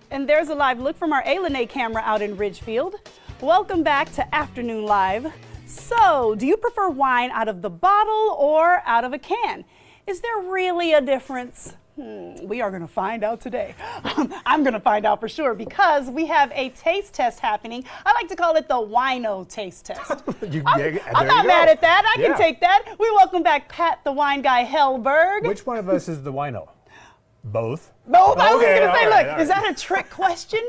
And there's a live look from our A-Lene camera out in Ridgefield. Welcome back to Afternoon Live. So, do you prefer wine out of the bottle or out of a can? Is there really a difference? We are going to find out today. I'm going to find out for sure because we have a taste test happening. I like to call it the Wino taste test. I'm not mad at that. I can take that. We welcome back Pat the Wine Guy Hellberg. Which one of us is the wino? Both. Both? I was just going to say, look, is that a trick question?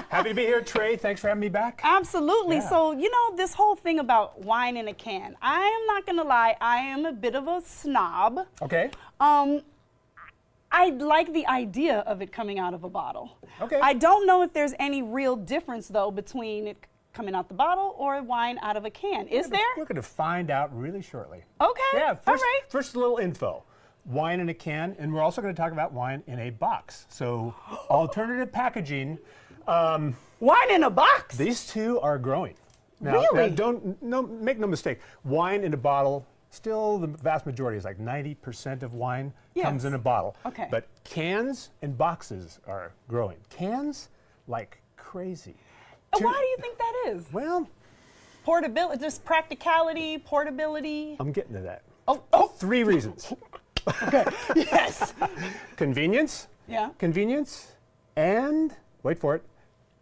Happy to be here, Trey. Thanks for having me back. Absolutely. Yeah. So, you know, this whole thing about wine in a can, I am not going to lie, I am a bit of a snob. Okay. I like the idea of it coming out of a bottle. Okay. I don't know if there's any real difference, though, between it coming out the bottle or wine out of a can. Is there? We're going to find out really shortly. Okay. Yeah. All right. First, a little info. Wine in a can, and we're also going to talk about wine in a box. So, alternative packaging. Wine in a box? These two are growing. Now, Really? Make no mistake. Wine in a bottle, still the vast majority is like 90% of wine comes in a bottle. Okay. But cans and boxes are growing. Cans like crazy. Why do you think that is? Well, Portability, just practicality, portability. I'm getting to that. Oh. 3 reasons. Okay. Yes. Convenience. Yeah. Convenience. And, wait for it.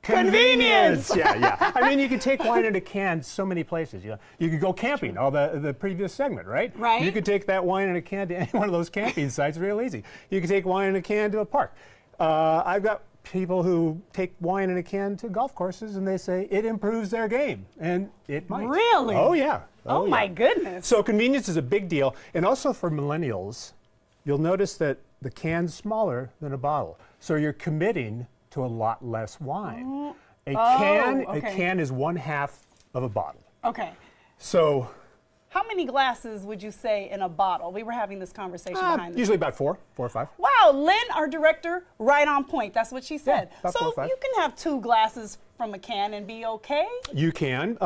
Convenience. Yeah. I mean, you can take wine in a can so many places. You could go camping, all the previous segment, right? Right. You could take that wine in a can to any one of those camping sites real easy. You could take wine in a can to a park. I've got people who take wine in a can to golf courses and they say it improves their game, and it might. Really? Oh, yeah. Oh, my goodness. So convenience is a big deal. And also for millennials, you'll notice that the can's smaller than a bottle. So you're committing to a lot less wine. A can is 1/2 of a bottle. Okay. So How many glasses would you say in a bottle? We were having this conversation behind the usually about 4 or 5. Wow, Lynn, our director, right on point. That's what she said. about 4 So or 5. you can have 2 glasses from a can and be okay? You can.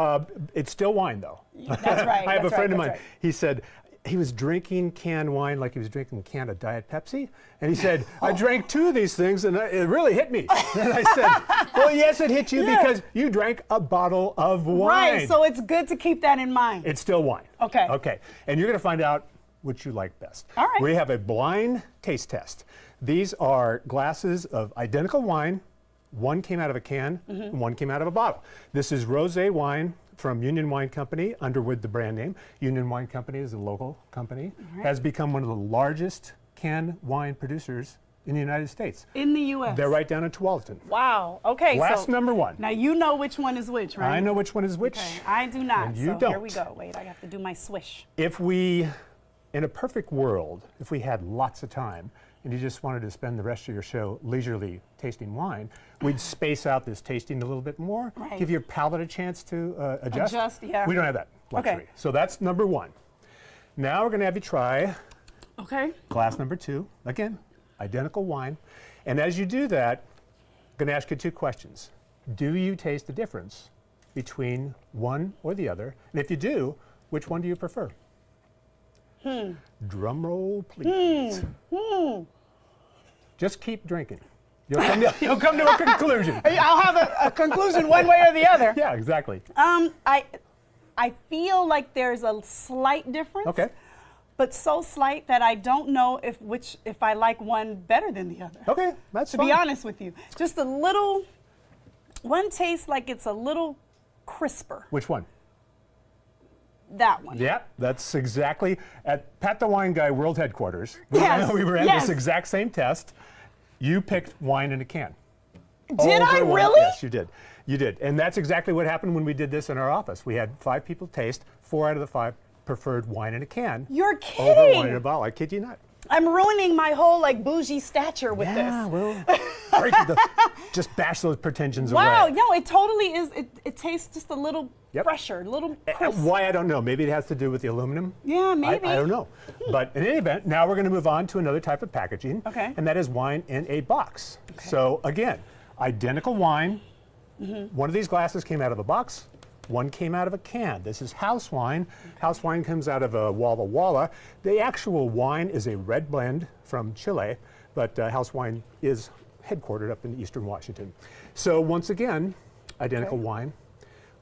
It's still wine, though. That's right. I have a friend of mine. Right. He said he was drinking canned wine like he was drinking a can of Diet Pepsi. And he said, I drank 2 of these things and it really hit me. And I said, well, yes, it hit you because you drank a bottle of wine. Right, so it's good to keep that in mind. It's still wine. Okay. Okay. And you're going to find out which you like best. All right. We have a blind taste test. These are glasses of identical wine. One came out of a can, and one came out of a bottle. This is rosé wine from Union Wine Company, Underwood, the brand name. Union Wine Company is a local company, has become one of the largest canned wine producers in the United States. In the U.S. They're right down in Tualatin. Wow. Okay. Last so number 1. Now you know which one is which, right? I know which one is which. Okay. I do not. And you so don't. Here we go. Wait, I have to do my swish. If we, in a perfect world, if we had lots of time and you just wanted to spend the rest of your show leisurely tasting wine, we'd space out this tasting a little bit more, Right. give your palate a chance to adjust. Adjust, yeah. We don't have that luxury. Okay. So that's number 1. Now we're going to have you try Okay. glass number 2. Again, identical wine. And as you do that, I'm going to ask you 2 questions. Do you taste the difference between one or the other? And if you do, which one do you prefer? Drum roll, please. Just keep drinking. You'll come to a conclusion. I'll have a conclusion one way or the other. Yeah, exactly. I feel like there's a slight difference. Okay. But so slight that I don't know if I like one better than the other. Okay, that's To fine. be honest with you, just a little. One tastes like it's a little crisper. Which one? That one. Yeah, that's exactly at Pat the Wine Guy World Headquarters. Yes, We were at yes. this exact same test. You picked wine in a can. Did I Over wine. really? Yes, you did. You did. And that's exactly what happened when we did this in our office. We had 5 people taste. 4 out of the 5 preferred wine in a can. You're Over wine in kidding. a bottle. I kid you not. I'm ruining my whole bougie stature with Yeah, this. well, just bash those pretensions Wow, away. no, it totally is. It tastes just a little Yep. fresher, a little crisp. Why, I don't know. Maybe it has to do with the aluminum. Yeah, maybe. I don't know. But in any event, now we're going to move on to another type of packaging. Okay. And that is wine in a box. So again, identical wine. One of these glasses came out of a box. One came out of a can. This is house wine. House wine comes out of a Walla Walla. The actual wine is a red blend from Chile, but house wine is headquartered up in Eastern Washington. So once again, identical wine.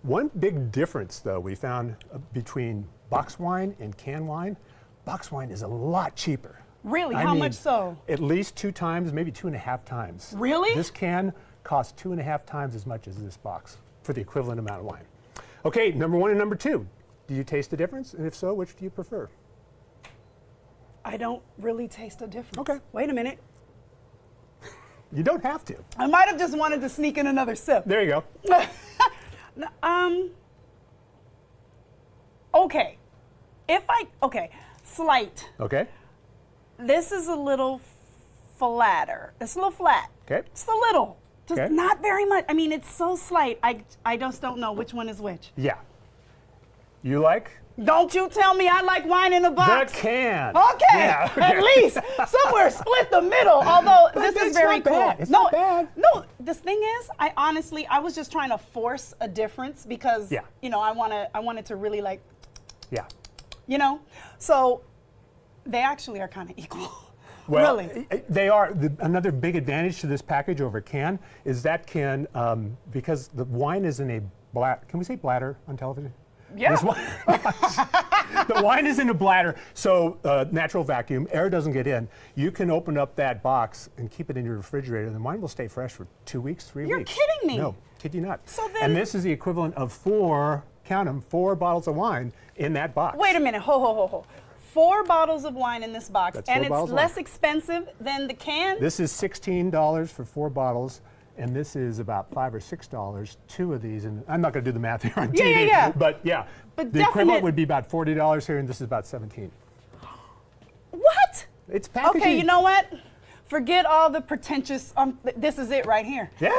One big difference, though, we found between box wine and can wine. Box wine is a lot cheaper. Really? I How mean, much so? At least 2 times, maybe 2.5 times. Really? This can cost 2.5 times as much as this box for the equivalent amount of wine. Okay, number 1 and number 2. Do you taste the difference? And if so, which do you prefer? I don't really taste a difference. Okay. Wait a minute. You don't have to. I might have just wanted to sneak in another sip. There you go. Okay. Okay, slight. Okay. This is a little flatter. It's a little flat. Okay. Just a little. Just Okay. not very much. I mean, it's so slight. I just don't know which one is which. Yeah. You like? Don't you tell me I like wine in a box. The can. Okay, Yeah, okay. at least somewhere split the middle. Although this is It's very not cool. bad. It's not bad. No, this thing is, I was just trying to force a difference because Yeah. you know I wanted to really like, Yeah. you know, so they actually are kind of equal. Well, Really? they are. Another big advantage to this package over can is that can, because the wine is in a bladder. Can we say bladder on television? Yeah. This wine- the wine is in a bladder, so natural vacuum, air doesn't get in. You can open up that box and keep it in your refrigerator, and the wine will stay fresh for 2 weeks, 3 You're weeks. kidding me. No, kid you not. So then- and this is the equivalent of 4, count them, 4 bottles of wine in that box. Wait a minute. Ho. 4 bottles of wine in this box, That's and 4 it's bottles of less wine. expensive than the can. This is $16 for 4 bottles, and this is about $5 or $6. 2 of these, and I'm not going to do the math here on Yeah, TV. yeah. But yeah, But the equivalent definite- would be about $40 here, and this is about $17. What? It's packaging. Okay, you know what? Forget all the pretentious. This is it right here. Yeah.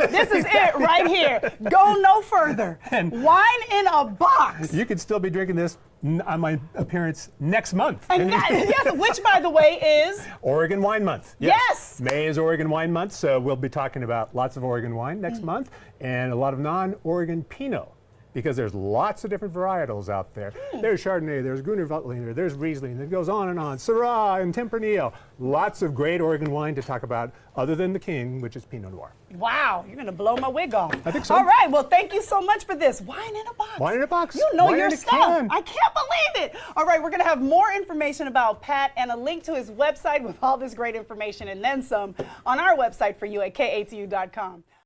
This is it right here. Go no further. And- Wine in a box. You could still be drinking this on my appearance next month. And yes, which by the way is Oregon Wine Month. Yes. May is Oregon Wine Month, so we'll be talking about lots of Oregon wine next month and a lot of non-Oregon Pinot, because there's lots of different varietals out there. There's Chardonnay, there's Gruner Veltliner, there's Riesling, it goes on, Syrah and Tempranillo. Lots of great Oregon wine to talk about other than the king, which is Pinot Noir. wow. You're gonna blow my wig off. I think so. All right. Well, thank you so much for this. Wine in a box. Wine in a box. You know Wine your in a stuff. can. I can't believe it. All right. We're gonna have more information about Pat and a link to his website with all this great information and then some on our website for you at KATU.com.